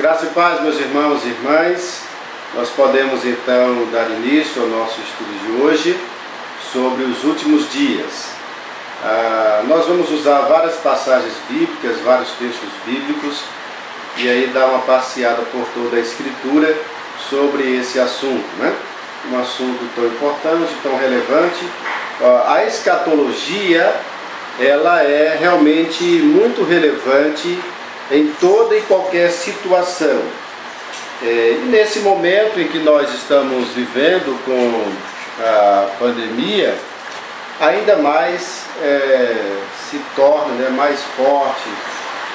Graça e paz, meus irmãos e irmãs. Nós podemos então dar início ao nosso estudo de hoje sobre os últimos dias. Nós vamos usar várias passagens bíblicas, vários textos bíblicos, e aí dar uma passeada por toda a Escritura sobre esse assunto, né? Um assunto tão importante, tão relevante. A escatologia, ela é realmente muito relevante em toda e qualquer situação. E nesse momento em que nós estamos vivendo com a pandemia, ainda mais se torna mais forte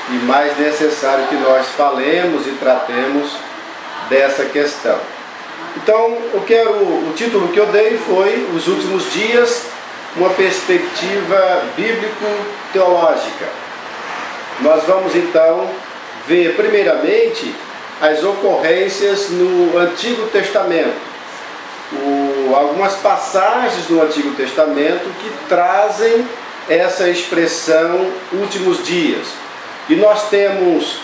e mais necessário que nós falemos e tratemos dessa questão. Então, o título que eu dei foi Os Últimos Dias, uma perspectiva bíblico-teológica. Nós vamos então ver primeiramente as ocorrências no Antigo Testamento, algumas passagens no Antigo Testamento que trazem essa expressão últimos dias. E nós temos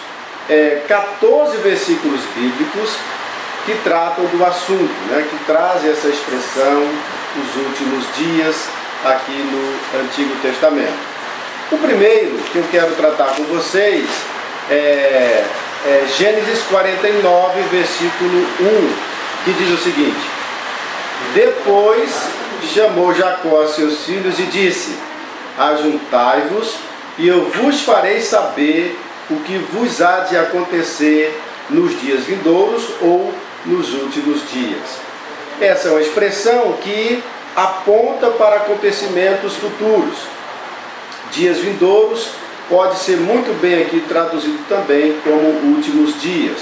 14 versículos bíblicos que tratam do assunto, que trazem essa expressão, os últimos dias, aqui no Antigo Testamento. O primeiro que eu quero tratar com vocês é Gênesis 49, versículo 1, que diz o seguinte: Depois chamou Jacó a seus filhos e disse: Ajuntai-vos, e eu vos farei saber o que vos há de acontecer nos dias vindouros ou nos últimos dias. Essa é uma expressão que aponta para acontecimentos futuros. Dias vindouros pode ser muito bem aqui traduzido também como últimos dias.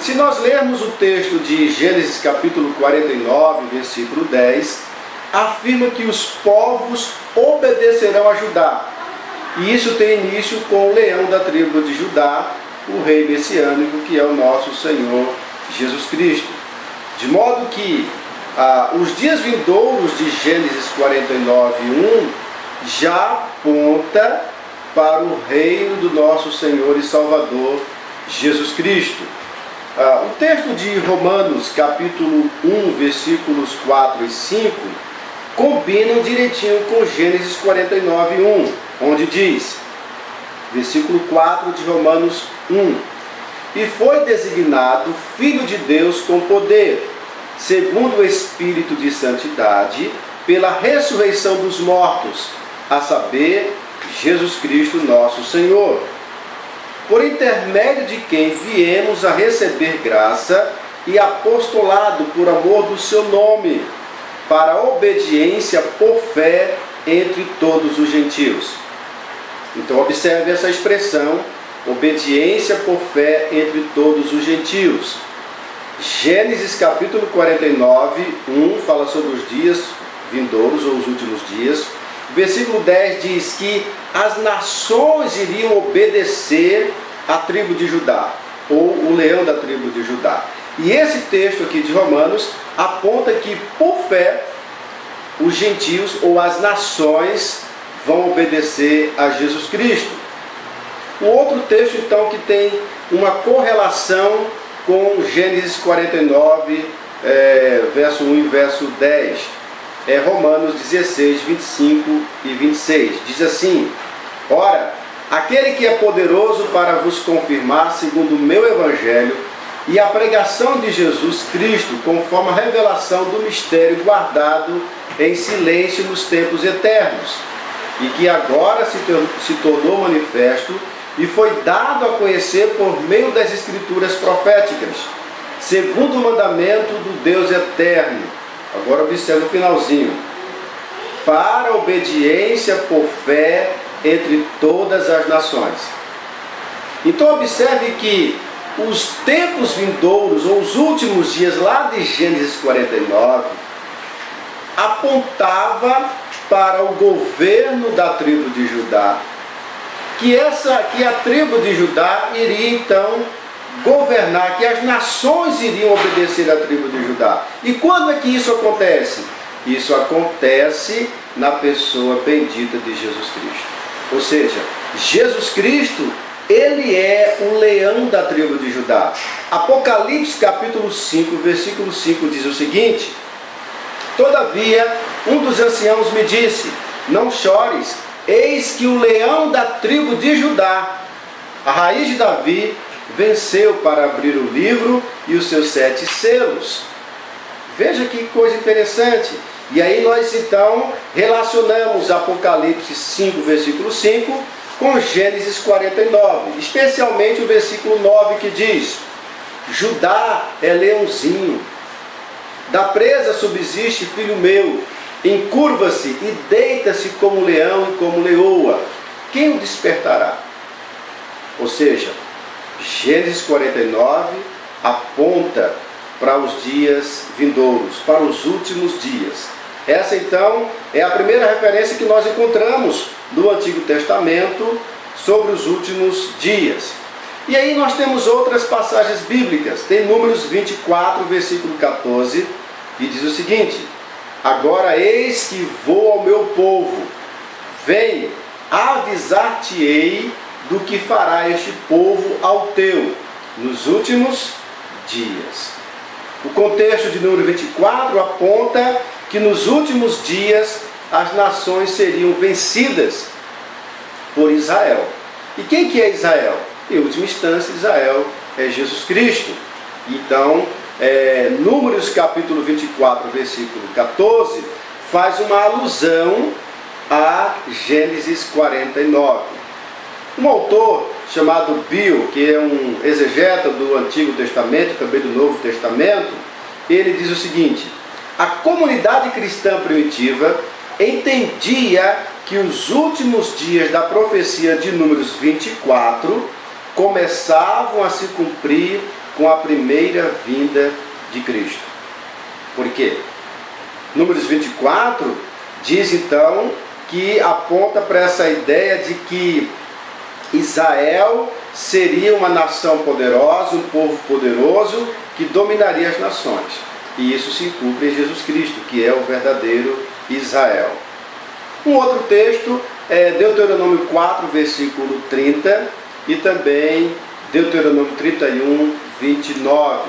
Se nós lermos o texto de Gênesis capítulo 49, versículo 10, afirma que os povos obedecerão a Judá. E isso tem início com o leão da tribo de Judá, o rei messiânico, que é o nosso Senhor Jesus Cristo. De modo que os dias vindouros de Gênesis 49, 1 já aponta para o reino do nosso Senhor e Salvador Jesus Cristo. O texto de Romanos capítulo 1, versículos 4 e 5 combinam direitinho com Gênesis 49, 1, onde diz, versículo 4 de Romanos 1, E foi designado Filho de Deus com poder, segundo o Espírito de Santidade, pela ressurreição dos mortos, a saber, Jesus Cristo nosso Senhor, por intermédio de quem viemos a receber graça e apostolado por amor do seu nome, para a obediência por fé entre todos os gentios. Então observe essa expressão, obediência por fé entre todos os gentios. Gênesis capítulo 49, 1 fala sobre os dias vindouros ou os últimos dias. Versículo 10 diz que as nações iriam obedecer à tribo de Judá, ou o leão da tribo de Judá. E esse texto aqui de Romanos aponta que por fé os gentios ou as nações vão obedecer a Jesus Cristo. O outro texto então que tem uma correlação com Gênesis 49, verso 1 e verso 10. É Romanos 16, 25 e 26. Diz assim: Ora, aquele que é poderoso para vos confirmar segundo o meu evangelho e a pregação de Jesus Cristo, conforme a revelação do mistério guardado em silêncio nos tempos eternos, e que agora se tornou manifesto e foi dado a conhecer por meio das escrituras proféticas, segundo o mandamento do Deus eterno. Agora observe o finalzinho. Para a obediência por fé entre todas as nações. Então observe que os tempos vindouros, ou os últimos dias lá de Gênesis 49, apontava para o governo da tribo de Judá, que a tribo de Judá iria então governar, que as nações iriam obedecer à tribo de Judá. E quando é que isso acontece? Isso acontece na pessoa bendita de Jesus Cristo. Ou seja, Jesus Cristo ele é o leão da tribo de Judá. Apocalipse capítulo 5, versículo 5 diz o seguinte: todavia, um dos anciãos me disse: não chores, eis que o leão da tribo de Judá, a raiz de Davi, venceu para abrir o livro e os seus 7 selos. Veja que coisa interessante. E aí nós então relacionamos Apocalipse 5, versículo 5, com Gênesis 49, especialmente o versículo 9 que diz: Judá é leãozinho, da presa subsiste filho meu, encurva-se e deita-se como leão e como leoa, quem o despertará? Ou seja, Gênesis 49 aponta para os dias vindouros, para os últimos dias. Essa então é a primeira referência que nós encontramos no Antigo Testamento sobre os últimos dias. E aí nós temos outras passagens bíblicas. Tem Números 24, versículo 14, que diz o seguinte: agora eis que vou ao meu povo, vem, avisar-te-ei do que fará este povo ao teu nos últimos dias. O contexto de Número 24 aponta que nos últimos dias as nações seriam vencidas por Israel. E quem que é Israel? Em última instância, Israel é Jesus Cristo. Então, Números capítulo 24, versículo 14, faz uma alusão a Gênesis 49. Um autor chamado Bill, que é um exegeta do Antigo Testamento e também do Novo Testamento, ele diz o seguinte: a comunidade cristã primitiva entendia que os últimos dias da profecia de Números 24 começavam a se cumprir com a primeira vinda de Cristo. Por quê? Números 24 diz então que aponta para essa ideia de que Israel seria uma nação poderosa, um povo poderoso que dominaria as nações. E isso se cumpre em Jesus Cristo, que é o verdadeiro Israel. Um outro texto é Deuteronômio 4, versículo 30 e também Deuteronômio 31, 29.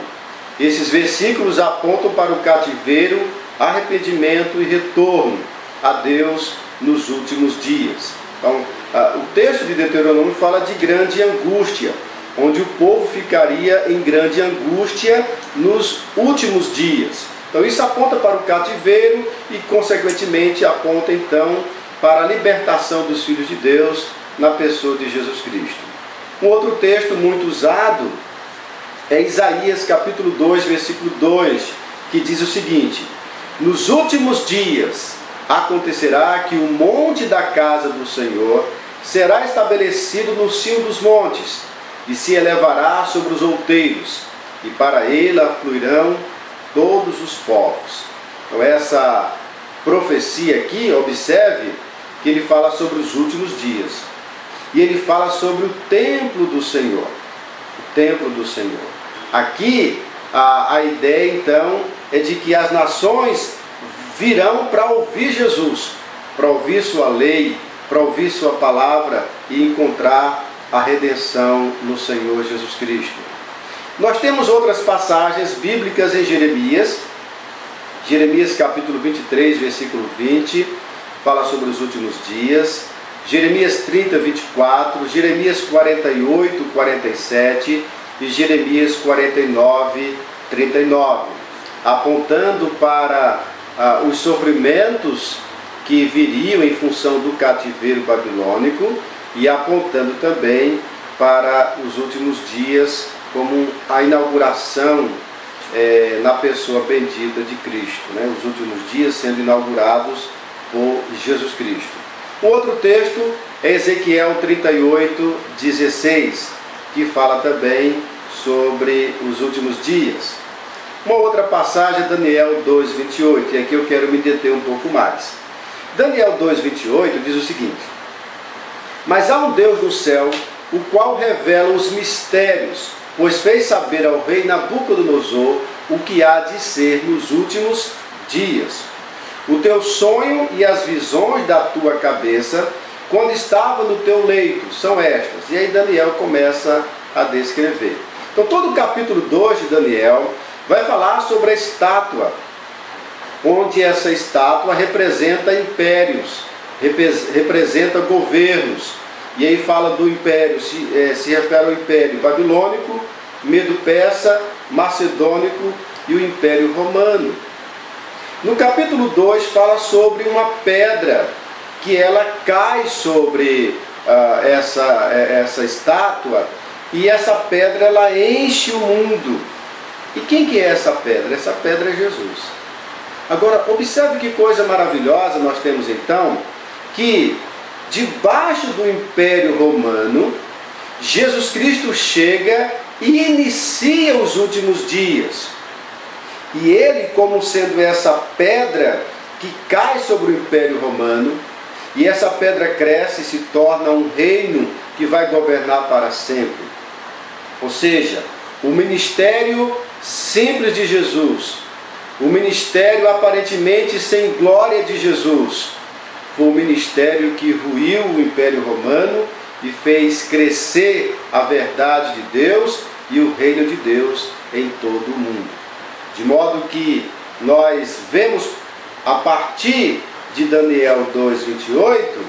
Esses versículos apontam para o cativeiro, arrependimento e retorno a Deus nos últimos dias. Então, o texto de Deuteronômio fala de grande angústia, onde o povo ficaria em grande angústia nos últimos dias. Então isso aponta para o cativeiro e, consequentemente, aponta então para a libertação dos filhos de Deus na pessoa de Jesus Cristo. Um outro texto muito usado é Isaías capítulo 2, versículo 2, que diz o seguinte: nos últimos dias acontecerá que o monte da casa do Senhor será estabelecido no cimo dos montes, e se elevará sobre os outeiros, e para ele afluirão todos os povos. Então essa profecia aqui, observe que ele fala sobre os últimos dias. E ele fala sobre o templo do Senhor. O templo do Senhor. Aqui a ideia então é de que as nações virão para ouvir Jesus, para ouvir sua lei, para ouvir sua palavra e encontrar a redenção no Senhor Jesus Cristo. Nós temos outras passagens bíblicas em Jeremias. Jeremias capítulo 23, versículo 20, fala sobre os últimos dias. Jeremias 30, 24, Jeremias 48, 47 e Jeremias 49, 39, apontando para os sofrimentos que viriam em função do cativeiro babilônico e apontando também para os últimos dias como a inauguração na pessoa bendita de Cristo, né? Os últimos dias sendo inaugurados por Jesus Cristo. O outro texto é Ezequiel 38, 16, que fala também sobre os últimos dias. Uma outra passagem é Daniel 2, 28, e aqui eu quero me deter um pouco mais. Daniel 2, 28 diz o seguinte: mas há um Deus no céu, o qual revela os mistérios, pois fez saber ao rei Nabucodonosor o que há de ser nos últimos dias. O teu sonho e as visões da tua cabeça quando estava no teu leito, são estas. E aí Daniel começa a descrever. Então todo o capítulo 2 de Daniel vai falar sobre a estátua, onde essa estátua representa impérios, representa governos. E aí fala do império, se refere ao império babilônico, medo-persa, macedônico e o império romano. No capítulo 2 fala sobre uma pedra que ela cai sobre essa estátua, e essa pedra ela enche o mundo. E quem que é essa pedra? Essa pedra é Jesus. Agora, observe que coisa maravilhosa nós temos então, que debaixo do Império Romano, Jesus Cristo chega e inicia os últimos dias. E ele, como sendo essa pedra que cai sobre o Império Romano, e essa pedra cresce e se torna um reino que vai governar para sempre. Ou seja, o ministério simples de Jesus, o ministério aparentemente sem glória de Jesus, foi o ministério que ruiu o Império Romano e fez crescer a verdade de Deus e o reino de Deus em todo o mundo. De modo que nós vemos a partir de Daniel 2:28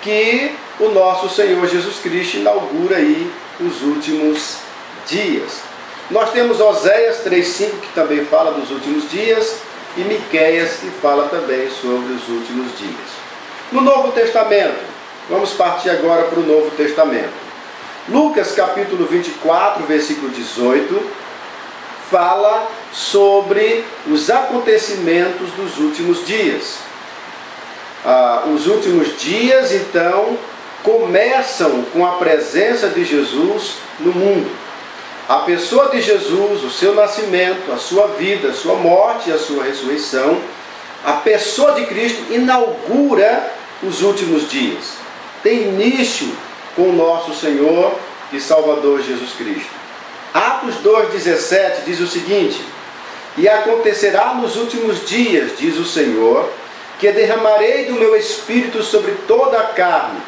que o nosso Senhor Jesus Cristo inaugura aí os últimos dias. Nós temos Oséias 3:5, que também fala dos últimos dias, e Miqueias, que fala também sobre os últimos dias. No Novo Testamento, vamos partir agora para o Novo Testamento. Lucas capítulo 24, versículo 18, fala sobre os acontecimentos dos últimos dias. Os últimos dias, então, começam com a presença de Jesus no mundo. A pessoa de Jesus, o seu nascimento, a sua vida, a sua morte e a sua ressurreição, a pessoa de Cristo inaugura os últimos dias. Tem início com o nosso Senhor e Salvador Jesus Cristo. Atos 2,17 diz o seguinte: e acontecerá nos últimos dias, diz o Senhor, que derramarei do meu Espírito sobre toda a carne.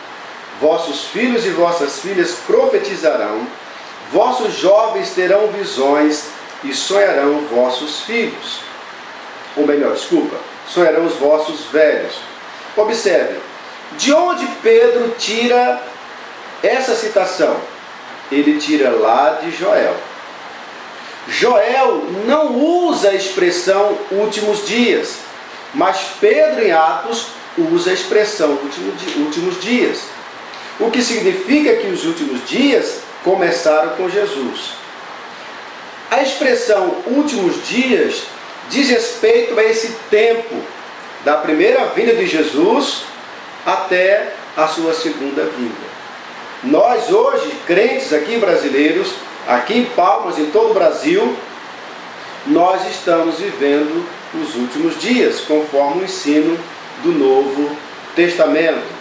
Vossos filhos e vossas filhas profetizarão, vossos jovens terão visões e sonharão vossos filhos. Ou melhor, sonharão os vossos velhos. Observe, de onde Pedro tira essa citação? Ele tira lá de Joel. Joel não usa a expressão últimos dias, mas Pedro em Atos usa a expressão últimos dias. O que significa que os últimos dias começaram com Jesus. A expressão últimos dias diz respeito a esse tempo da primeira vinda de Jesus até a sua segunda vinda. Nós hoje, crentes aqui brasileiros, aqui em Palmas, em todo o Brasil, nós estamos vivendo os últimos dias, conforme o ensino do Novo Testamento.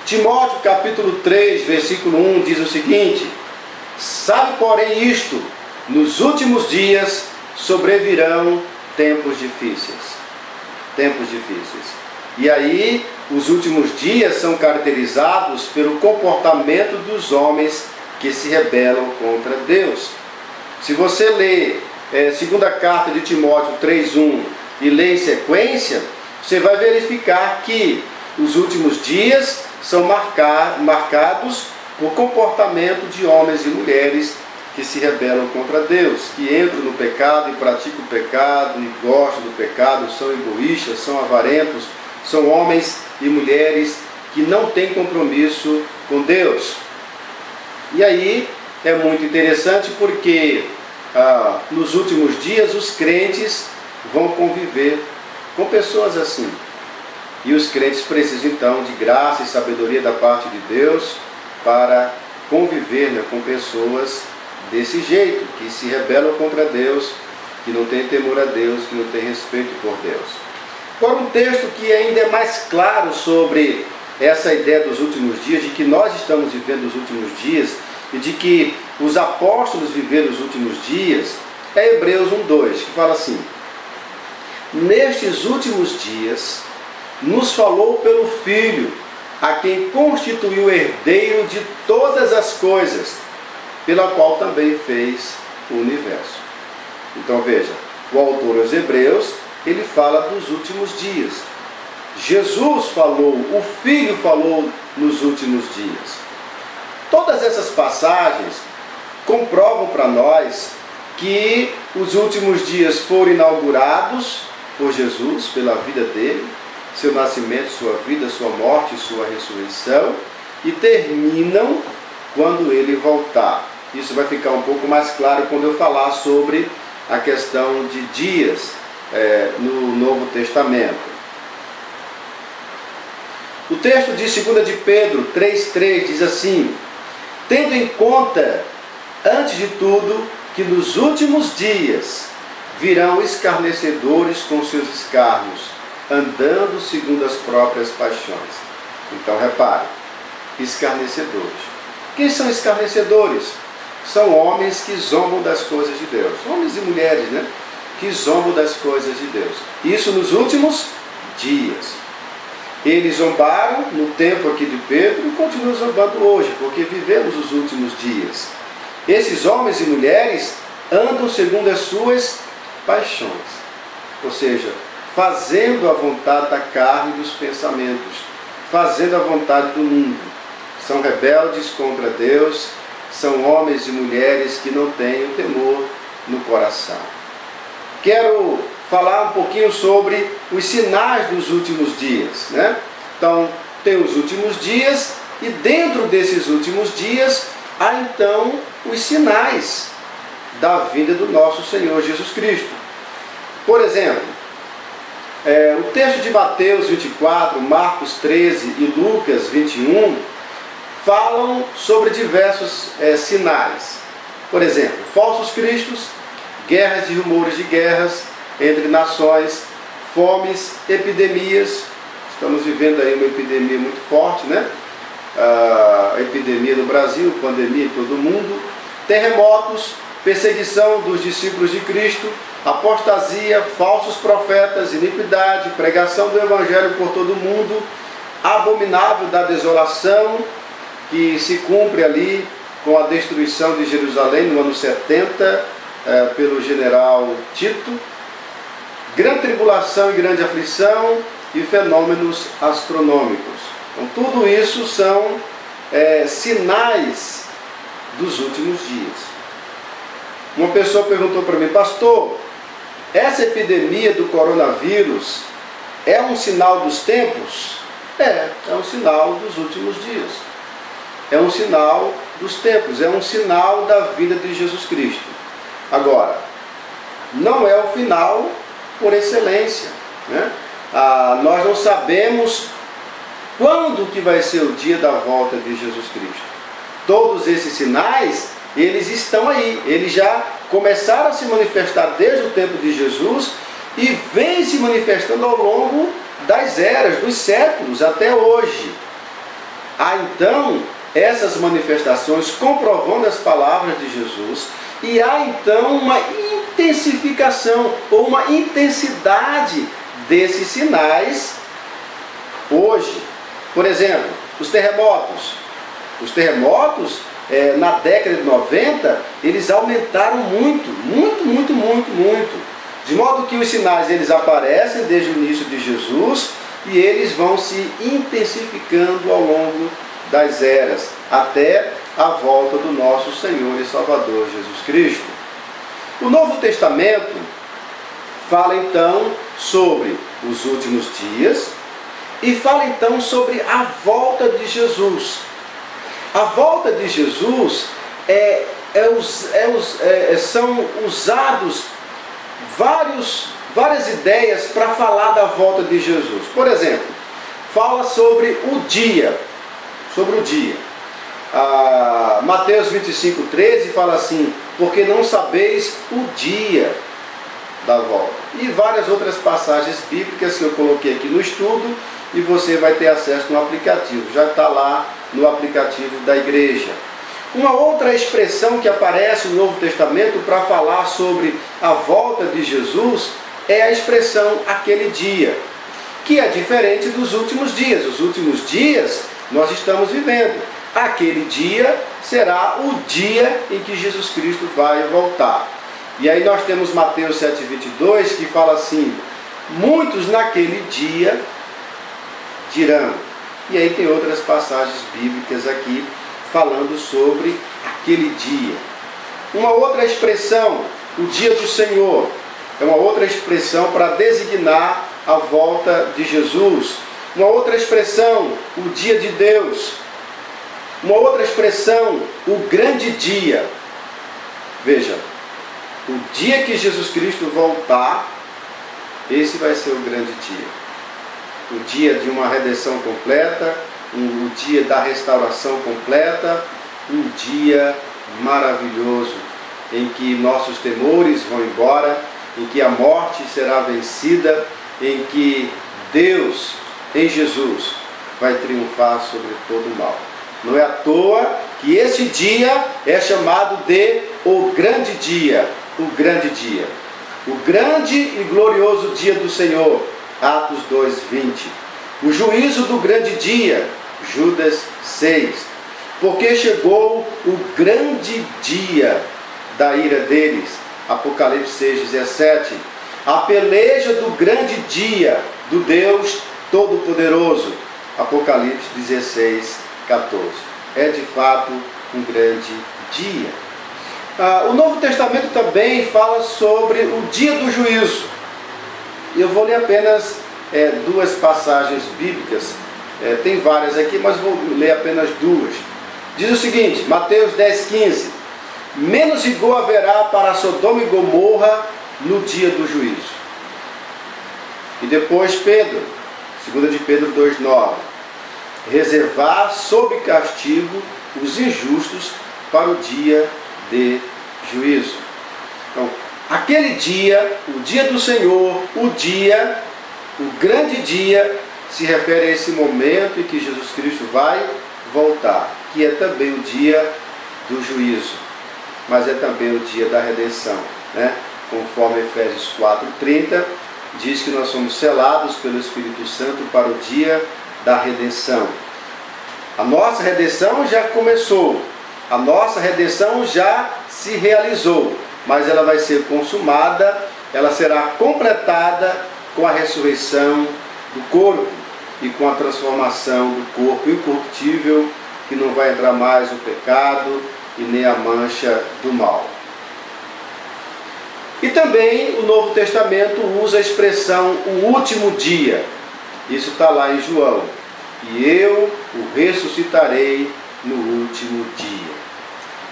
Timóteo capítulo 3, versículo 1 diz o seguinte: sabe, porém, isto, nos últimos dias sobrevirão tempos difíceis. Tempos difíceis. E aí, os últimos dias são caracterizados pelo comportamento dos homens que se rebelam contra Deus. Se você lê segunda carta de Timóteo 3:1 e lê em sequência, você vai verificar que os últimos dias são marcados por comportamento de homens e mulheres que se rebelam contra Deus, que entram no pecado e praticam o pecado e gostam do pecado, são egoístas, são avarentos, são homens e mulheres que não têm compromisso com Deus. E aí é muito interessante porque nos últimos dias os crentes vão conviver com pessoas assim. E os crentes precisam então de graça e sabedoria da parte de Deus para conviver com pessoas desse jeito, que se rebelam contra Deus, que não tem temor a Deus, que não tem respeito por Deus. Agora, um texto que ainda é mais claro sobre essa ideia dos últimos dias, de que nós estamos vivendo os últimos dias e de que os apóstolos viveram os últimos dias, é Hebreus 1:2, que fala assim: nestes últimos dias nos falou pelo Filho, a quem constituiu herdeiro de todas as coisas, pela qual também fez o universo. Então veja, o autor aos Hebreus, ele fala dos últimos dias. Jesus falou, o Filho falou nos últimos dias. Todas essas passagens comprovam para nós que os últimos dias foram inaugurados por Jesus, pela vida dele, seu nascimento, sua vida, sua morte, sua ressurreição, e terminam quando ele voltar. Isso vai ficar um pouco mais claro quando eu falar sobre a questão de dias no Novo Testamento. O texto de 2 de Pedro 3,3 diz assim: tendo em conta, antes de tudo, que nos últimos dias virão escarnecedores com seus escárnios, andando segundo as próprias paixões. Então repare, escarnecedores. Quem são escarnecedores? São homens que zombam das coisas de Deus. Homens e mulheres, né? Que zombam das coisas de Deus. Isso nos últimos dias. Eles zombaram no tempo aqui de Pedro e continuam zombando hoje, porque vivemos os últimos dias. Esses homens e mulheres andam segundo as suas paixões, ou seja, fazendo a vontade da carne e dos pensamentos, fazendo a vontade do mundo. São rebeldes contra Deus, são homens e mulheres que não têm o temor no coração. Quero falar um pouquinho sobre os sinais dos últimos dias, né? Então, tem os últimos dias e dentro desses últimos dias há então os sinais da vinda do nosso Senhor Jesus Cristo. Por exemplo, o texto de Mateus 24, Marcos 13 e Lucas 21 falam sobre diversos sinais. Por exemplo, falsos cristos, guerras e rumores de guerras entre nações, fomes, epidemias. Estamos vivendo aí uma epidemia muito forte, né? A epidemia no Brasil, pandemia em todo o mundo, terremotos, perseguição dos discípulos de Cristo, apostasia, falsos profetas, iniquidade, pregação do Evangelho por todo o mundo, abominável da desolação, que se cumpre ali com a destruição de Jerusalém no ano 70, pelo general Tito, grande tribulação e grande aflição e fenômenos astronômicos. Então tudo isso são sinais dos últimos dias. Uma pessoa perguntou para mim: pastor, essa epidemia do coronavírus é um sinal dos tempos? É um sinal dos últimos dias. É um sinal dos tempos, é um sinal da vida de Jesus Cristo. Agora, não é o final por excelência, né? Nós não sabemos quando que vai ser o dia da volta de Jesus Cristo. Todos esses sinais, eles estão aí, eles já começaram a se manifestar desde o tempo de Jesus e vêm se manifestando ao longo das eras, dos séculos, até hoje. Há então essas manifestações comprovando as palavras de Jesus e há então uma intensificação ou uma intensidade desses sinais hoje. Por exemplo, os terremotos. Os terremotos, na década de 90, eles aumentaram muito. De modo que os sinais eles aparecem desde o início de Jesus e eles vão se intensificando ao longo das eras, até a volta do nosso Senhor e Salvador Jesus Cristo. O Novo Testamento fala então sobre os últimos dias e fala então sobre a volta de Jesus. A volta de Jesus são usados várias ideias para falar da volta de Jesus. Por exemplo, fala sobre o dia. Mateus 25:13 fala assim: porque não sabeis o dia da volta. E várias outras passagens bíblicas que eu coloquei aqui no estudo e você vai ter acesso no aplicativo. Já está lá no aplicativo da igreja. Uma outra expressão que aparece no Novo Testamento para falar sobre a volta de Jesus é a expressão aquele dia. que é diferente dos últimos dias. Os últimos dias nós estamos vivendo. Aquele dia será o dia em que Jesus Cristo vai voltar. E aí nós temos Mateus 7,22 que fala assim: muitos naquele dia dirão. E aí tem outras passagens bíblicas aqui falando sobre aquele dia. Uma outra expressão, o dia do Senhor, é uma outra expressão para designar a volta de Jesus. Uma outra expressão, o dia de Deus. Uma outra expressão, o grande dia. Veja, o dia que Jesus Cristo voltar, esse vai ser o grande dia. O dia de uma redenção completa, o dia da restauração completa, um dia maravilhoso, em que nossos temores vão embora, em que a morte será vencida, em que Deus, em Jesus, vai triunfar sobre todo o mal. Não é à toa que esse dia é chamado de o grande dia, o grande dia. O grande e glorioso dia do Senhor, Atos 2:20. O juízo do grande dia, Judas 6. Porque chegou o grande dia da ira deles, Apocalipse 6:17. A peleja do grande dia do Deus Todo-Poderoso, Apocalipse 16:14. É de fato um grande dia. O Novo Testamento também fala sobre o dia do juízo. Eu vou ler apenas duas passagens bíblicas. Tem várias aqui, mas vou ler apenas duas. Diz o seguinte, Mateus 10:15. Menos rigor haverá para Sodoma e Gomorra no dia do juízo. E depois Pedro, 2 de Pedro 2:9. Reservar sob castigo os injustos para o dia de juízo. Então, aquele dia, o dia do Senhor, o grande dia, se refere a esse momento em que Jesus Cristo vai voltar, que é também o dia do juízo, mas é também o dia da redenção, né? Conforme Efésios 4:30, diz que nós somos selados pelo Espírito Santo para o dia da redenção. A nossa redenção já começou, a nossa redenção já se realizou, mas ela vai ser consumada, ela será completada com a ressurreição do corpo e com a transformação do corpo incorruptível, que não vai entrar mais o pecado e nem a mancha do mal. E também o Novo Testamento usa a expressão o último dia. Isso está lá em João. E eu o ressuscitarei no último dia.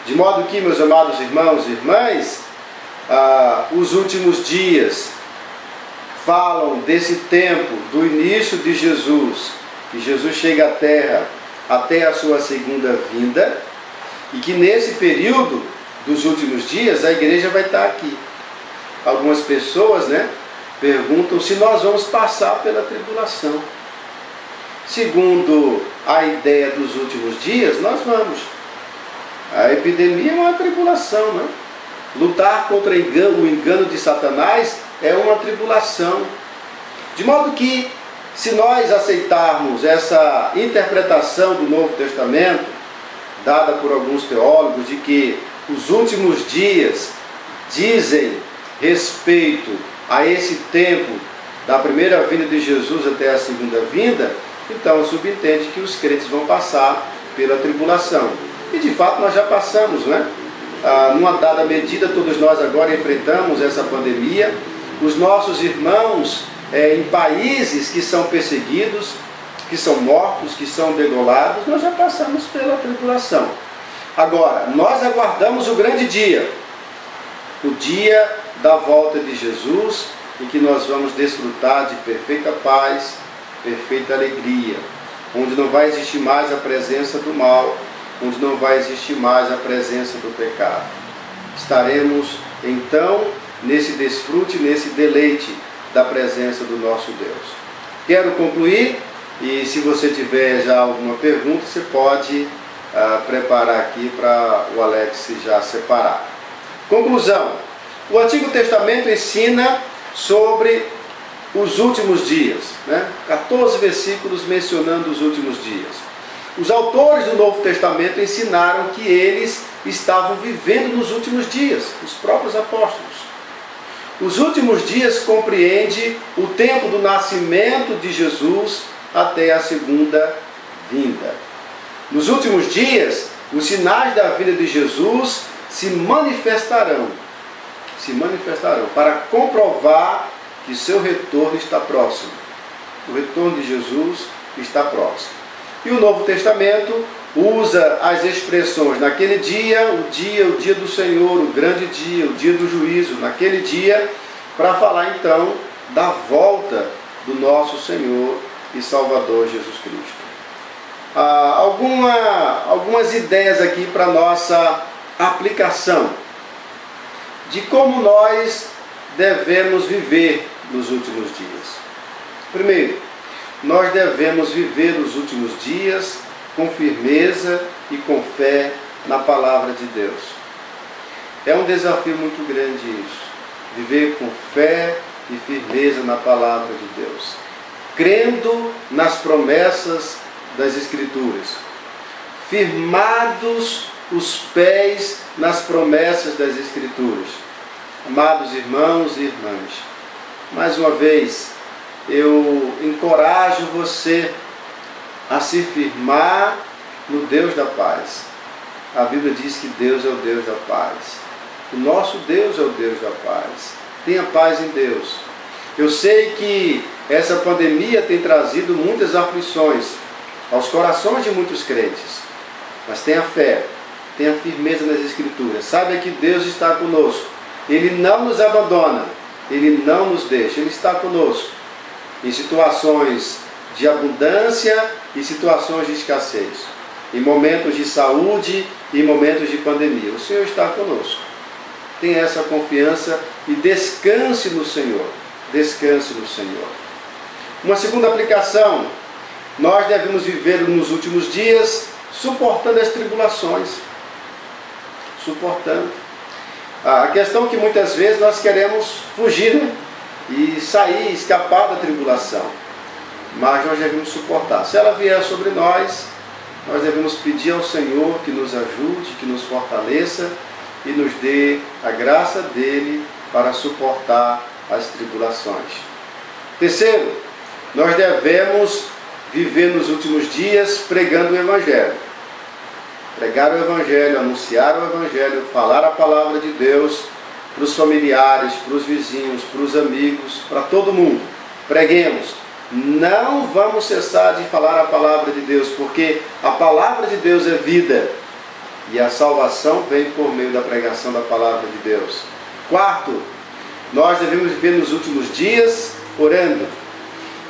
De modo que, meus amados irmãos e irmãs, os últimos dias falam desse tempo do início de Jesus, que Jesus chega à terra até a sua segunda vinda, e que nesse período dos últimos dias a igreja vai estar aqui. Algumas pessoas, perguntam se nós vamos passar pela tribulação. Segundo a ideia dos últimos dias, nós vamos. A epidemia é uma tribulação, né? Lutar contra o engano de Satanás é uma tribulação. De modo que, se nós aceitarmos essa interpretação do Novo Testamento, dada por alguns teólogos, de que os últimos dias dizem respeito a esse tempo da primeira vinda de Jesus até a segunda vinda, então subentende que os crentes vão passar pela tribulação. E de fato nós já passamos, numa dada medida, todos nós agora enfrentamos essa pandemia. Os nossos irmãos em países que são perseguidos, que são mortos, que são degolados, nós já passamos pela tribulação. Agora, nós aguardamos o grande dia, o dia da volta de Jesus, em que nós vamos desfrutar de perfeita paz, perfeita alegria, onde não vai existir mais a presença do mal, onde não vai existir mais a presença do pecado. Estaremos então nesse desfrute, nesse deleite da presença do nosso Deus. Quero concluir, e se você tiver já alguma pergunta, você pode preparar aqui para o Alex já separar. Conclusão: o Antigo Testamento ensina sobre os últimos dias, né? 14 versículos mencionando os últimos dias. Os autores do Novo Testamento ensinaram que eles estavam vivendo nos últimos dias, os próprios apóstolos. Os últimos dias compreende o tempo do nascimento de Jesus até a segunda vinda. Nos últimos dias, os sinais da vida de Jesus se manifestarão para comprovar que seu retorno está próximo. O retorno de Jesus está próximo. E o Novo Testamento usa as expressões naquele dia, o dia do Senhor, o grande dia, o dia do juízo, naquele dia, para falar então da volta do nosso Senhor e Salvador Jesus Cristo. Algumas ideias aqui para nossa aplicação de como nós devemos viver nos últimos dias. Primeiro, nós devemos viver os últimos dias com firmeza e com fé na palavra de Deus. É um desafio muito grande isso, viver com fé e firmeza na palavra de Deus, crendo nas promessas das Escrituras, firmados os pés nas promessas das Escrituras. Amados irmãos e irmãs, mais uma vez, eu encorajo você a se firmar no Deus da paz. A Bíblia diz que Deus é o Deus da paz. O nosso Deus é o Deus da paz. Tenha paz em Deus. Eu sei que essa pandemia tem trazido muitas aflições aos corações de muitos crentes. Mas tenha fé, tenha firmeza nas Escrituras. Saiba que Deus está conosco. Ele não nos abandona, Ele não nos deixa, Ele está conosco em situações de abundância e situações de escassez, em momentos de saúde e em momentos de pandemia. O Senhor está conosco. Tenha essa confiança e descanse no Senhor. Descanse no Senhor. Uma segunda aplicação, nós devemos viver nos últimos dias suportando as tribulações. Suportando. A questão é que muitas vezes nós queremos fugir, né? E sair, escapar da tribulação. Mas nós devemos suportar. Se ela vier sobre nós, nós devemos pedir ao Senhor que nos ajude, que nos fortaleça e nos dê a graça dele para suportar as tribulações. Terceiro, nós devemos viver nos últimos dias pregando o Evangelho. Pregar o Evangelho, anunciar o Evangelho, falar a palavra de Deus para os familiares, para os vizinhos, para os amigos, para todo mundo. Preguemos. Não vamos cessar de falar a palavra de Deus, porque a palavra de Deus é vida. E a salvação vem por meio da pregação da palavra de Deus. Quarto, nós devemos viver nos últimos dias orando.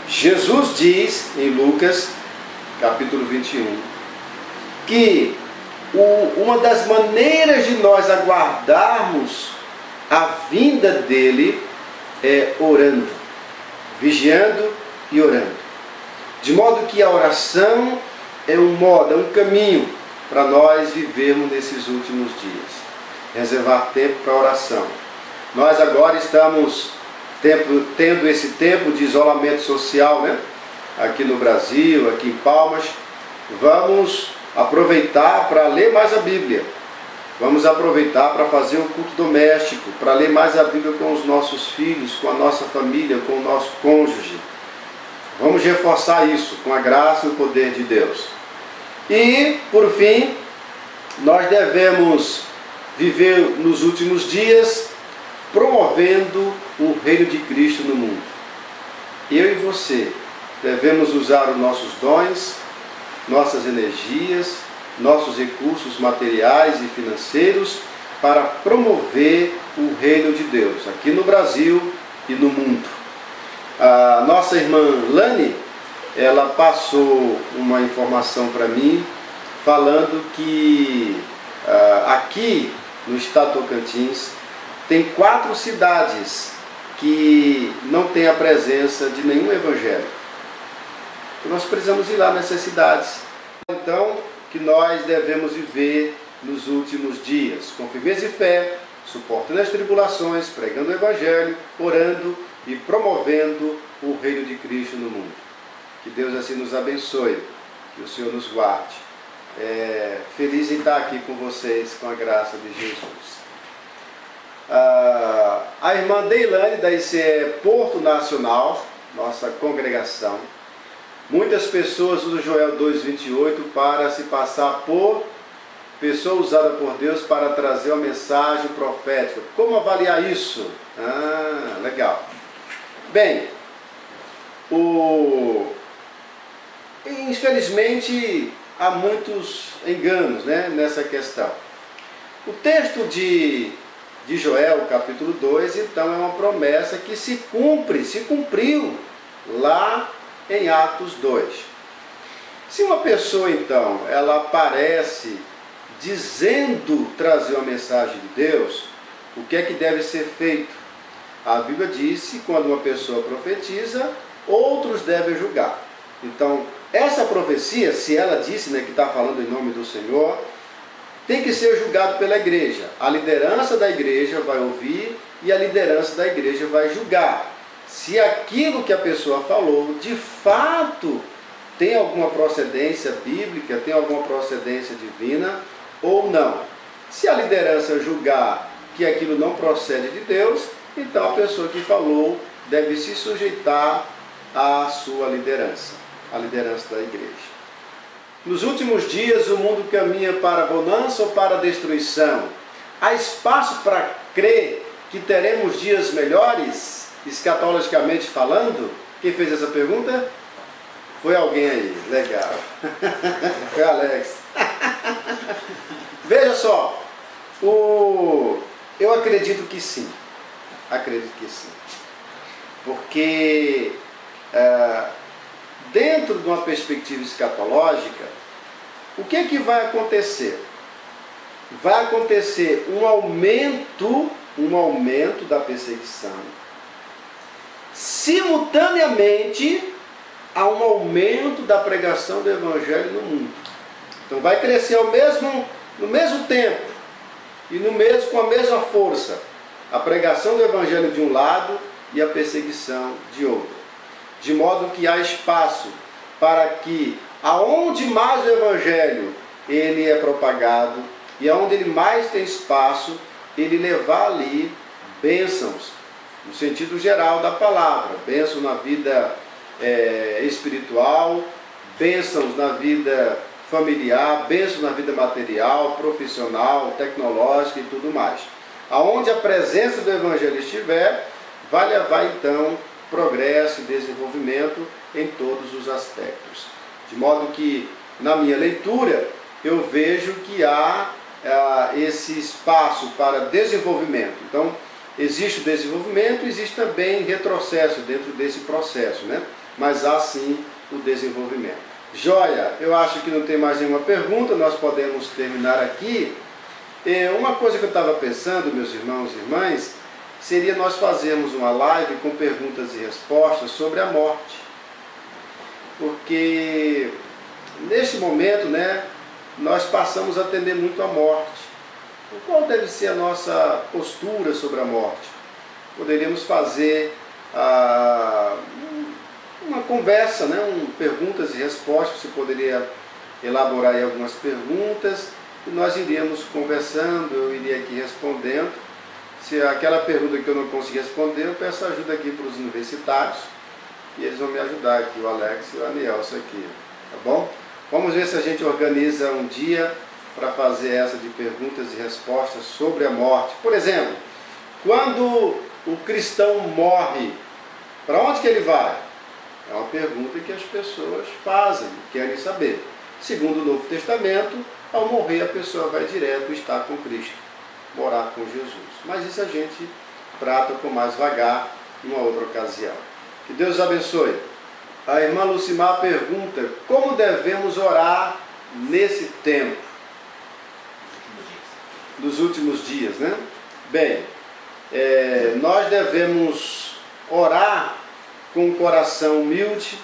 Jesus diz em Lucas, capítulo 21, que uma das maneiras de nós aguardarmos a vinda dele é orando, vigiando e orando. De modo que a oração é um modo, é um caminho para nós vivermos nesses últimos dias. Reservar tempo para oração. Nós agora estamos tendo esse tempo de isolamento social, né? Aqui no Brasil, aqui em Palmas. Vamos aproveitar para ler mais a Bíblia. Vamos aproveitar para fazer um culto doméstico, para ler mais a Bíblia com os nossos filhos, com a nossa família, com o nosso cônjuge. Vamos reforçar isso com a graça e o poder de Deus. E, por fim, nós devemos viver nos últimos dias promovendo o reino de Cristo no mundo. Eu e você devemos usar os nossos dons, nossas energias, nossos recursos materiais e financeiros para promover o reino de Deus aqui no Brasil e no mundo. A nossa irmã Lani, ela passou uma informação para mim falando que aqui no estado de Tocantins tem 4 cidades que não tem a presença de nenhum evangélico. Então nós precisamos ir lá nessas cidades. Então, que nós devemos viver nos últimos dias, com firmeza e fé, suportando as tribulações, pregando o Evangelho, orando e promovendo o reino de Cristo no mundo. Que Deus assim nos abençoe, que o Senhor nos guarde. Feliz em estar aqui com vocês, com a graça de Jesus. A irmã Deilane, da ICE Porto Nacional, nossa congregação. Muitas pessoas usam Joel 2,28 para se passar por pessoa usada por Deus para trazer uma mensagem profética. Como avaliar isso? Legal. Bem, infelizmente há muitos enganos, né, nessa questão. O texto de Joel, capítulo 2, então é uma promessa que se cumpriu lá em Atos 2. Se uma pessoa, então, ela aparece dizendo trazer uma mensagem de Deus, o que é que deve ser feito? A Bíblia diz que quando uma pessoa profetiza, outros devem julgar. Então, essa profecia, se ela disse, né, que está falando em nome do Senhor, tem que ser julgado pela igreja. A liderança da igreja vai ouvir e a liderança da igreja vai julgar. Se aquilo que a pessoa falou, de fato, tem alguma procedência bíblica, tem alguma procedência divina ou não. Se a liderança julgar que aquilo não procede de Deus, então a pessoa que falou deve se sujeitar à sua liderança, à liderança da igreja. Nos últimos dias o mundo caminha para a bonança ou para a destruição? Há espaço para crer que teremos dias melhores, escatologicamente falando? Quem fez essa pergunta? Foi alguém aí, legal. Foi Alex. Veja só, eu acredito que sim. Acredito que sim. Porque dentro de uma perspectiva escatológica, o que é que vai acontecer? Vai acontecer um aumento da perseguição. Simultaneamente, há um aumento da pregação do Evangelho no mundo. Então vai crescer no mesmo tempo e com a mesma força a pregação do Evangelho de um lado e a perseguição de outro. De modo que há espaço para que, aonde mais o Evangelho ele é propagado e aonde ele mais tem espaço, ele levar ali bênçãos, no sentido geral da palavra, bênçãos na vida espiritual, bênçãos na vida familiar, bênçãos na vida material, profissional, tecnológica e tudo mais. Aonde a presença do Evangelho estiver, vai levar então progresso e desenvolvimento em todos os aspectos. De modo que, na minha leitura, eu vejo que há esse espaço para desenvolvimento. Então, existe o desenvolvimento, existe também retrocesso dentro desse processo, né? Mas há sim o desenvolvimento. Joia, eu acho que não tem mais nenhuma pergunta, nós podemos terminar aqui. Uma coisa que eu estava pensando, meus irmãos e irmãs, seria nós fazermos uma live com perguntas e respostas sobre a morte. Porque neste momento, né, nós passamos a atender muito a morte. Qual deve ser a nossa postura sobre a morte? Poderíamos fazer uma conversa, né, perguntas e respostas. Você poderia elaborar aí algumas perguntas e nós iríamos conversando, eu iria aqui respondendo. Se aquela pergunta que eu não consegui responder, eu peço ajuda aqui para os universitários e eles vão me ajudar aqui, o Alex e o Anielson aqui, tá bom? Vamos ver se a gente organiza um dia para fazer essa de perguntas e respostas sobre a morte. Por exemplo, quando o cristão morre, para onde que ele vai? É uma pergunta que as pessoas fazem, querem saber. Segundo o Novo Testamento, ao morrer a pessoa vai direto estar com Cristo, morar com Jesus. Mas isso a gente trata com mais vagar em uma outra ocasião. Que Deus abençoe. A irmã Lucimar pergunta: como devemos orar nesse tempo? Nos últimos dias, né? Bem, nós devemos orar com um coração humilde,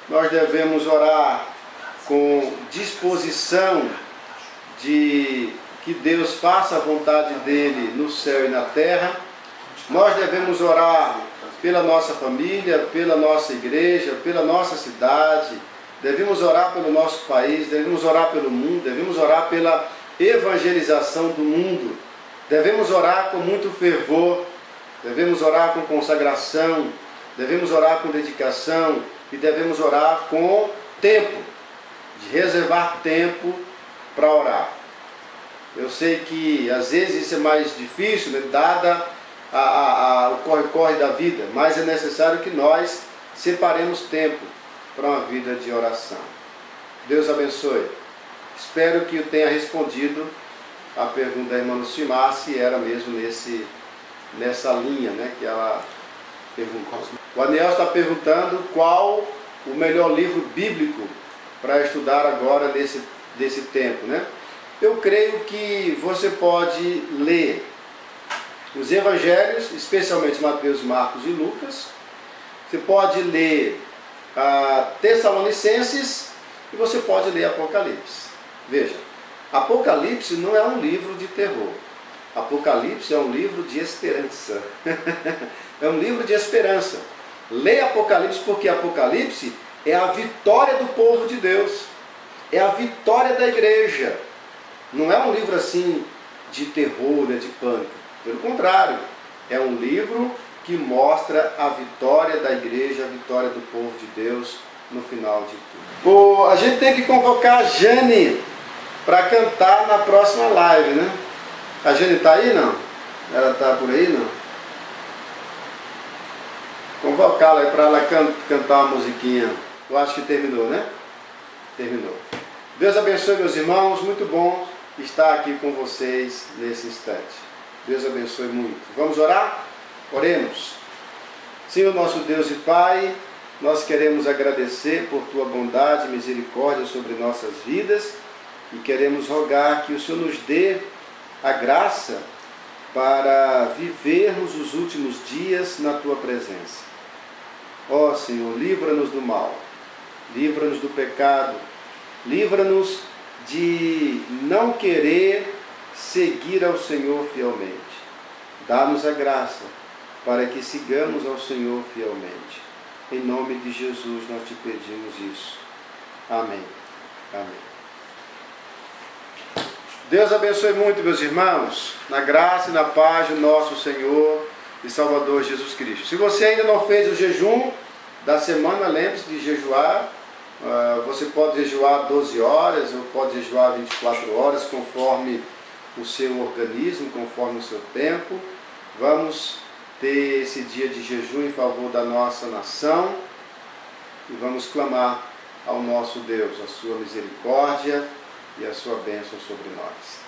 nós devemos orar com disposição de que Deus faça a vontade dele no céu e na terra. Nós devemos orar pela nossa família, pela nossa igreja, pela nossa cidade, devemos orar pelo nosso país, devemos orar pelo mundo, devemos orar pela evangelização do mundo, devemos orar com muito fervor, devemos orar com consagração, devemos orar com dedicação e devemos orar com tempo, de reservar tempo para orar. Eu sei que às vezes isso é mais difícil, né, dada o corre-corre da vida, mas é necessário que nós separemos tempo para uma vida de oração. Deus abençoe. Espero que eu tenha respondido a pergunta da irmã Lucimar, se era mesmo nessa linha, né, que ela perguntou. O Aniel está perguntando qual o melhor livro bíblico para estudar agora desse tempo, né? Eu creio que você pode ler os evangelhos, especialmente Mateus, Marcos e Lucas. Você pode ler Tessalonicenses e você pode ler Apocalipse. Veja, Apocalipse não é um livro de terror. Apocalipse é um livro de esperança. É um livro de esperança. Leia Apocalipse porque Apocalipse é a vitória do povo de Deus. É a vitória da igreja. Não é um livro assim de terror, né, de pânico. Pelo contrário, é um livro que mostra a vitória da igreja, a vitória do povo de Deus no final de tudo. A gente tem que convocar a Jane para cantar na próxima live, né? A Jane está aí, não? Ela está por aí, não? Convocá-la para ela cantar uma musiquinha. Eu acho que terminou, né? Terminou. Deus abençoe, meus irmãos. Muito bom estar aqui com vocês nesse instante. Deus abençoe muito. Vamos orar? Oremos. Senhor nosso Deus e Pai, nós queremos agradecer por Tua bondade e misericórdia sobre nossas vidas e queremos rogar que o Senhor nos dê a graça para vivermos os últimos dias na Tua presença. Ó Senhor, livra-nos do mal, livra-nos do pecado, livra-nos de não querer seguir ao Senhor fielmente. Dá-nos a graça para que sigamos ao Senhor fielmente. Em nome de Jesus nós te pedimos isso. Amém. Amém. Deus abençoe muito, meus irmãos, na graça e na paz do nosso Senhor e Salvador Jesus Cristo. Se você ainda não fez o jejum da semana, lembre-se de jejuar. Você pode jejuar 12 horas ou pode jejuar 24 horas, conforme o seu organismo, conforme o seu tempo. Vamos ter esse dia de jejum em favor da nossa nação e vamos clamar ao nosso Deus a sua misericórdia e a sua bênção sobre nós.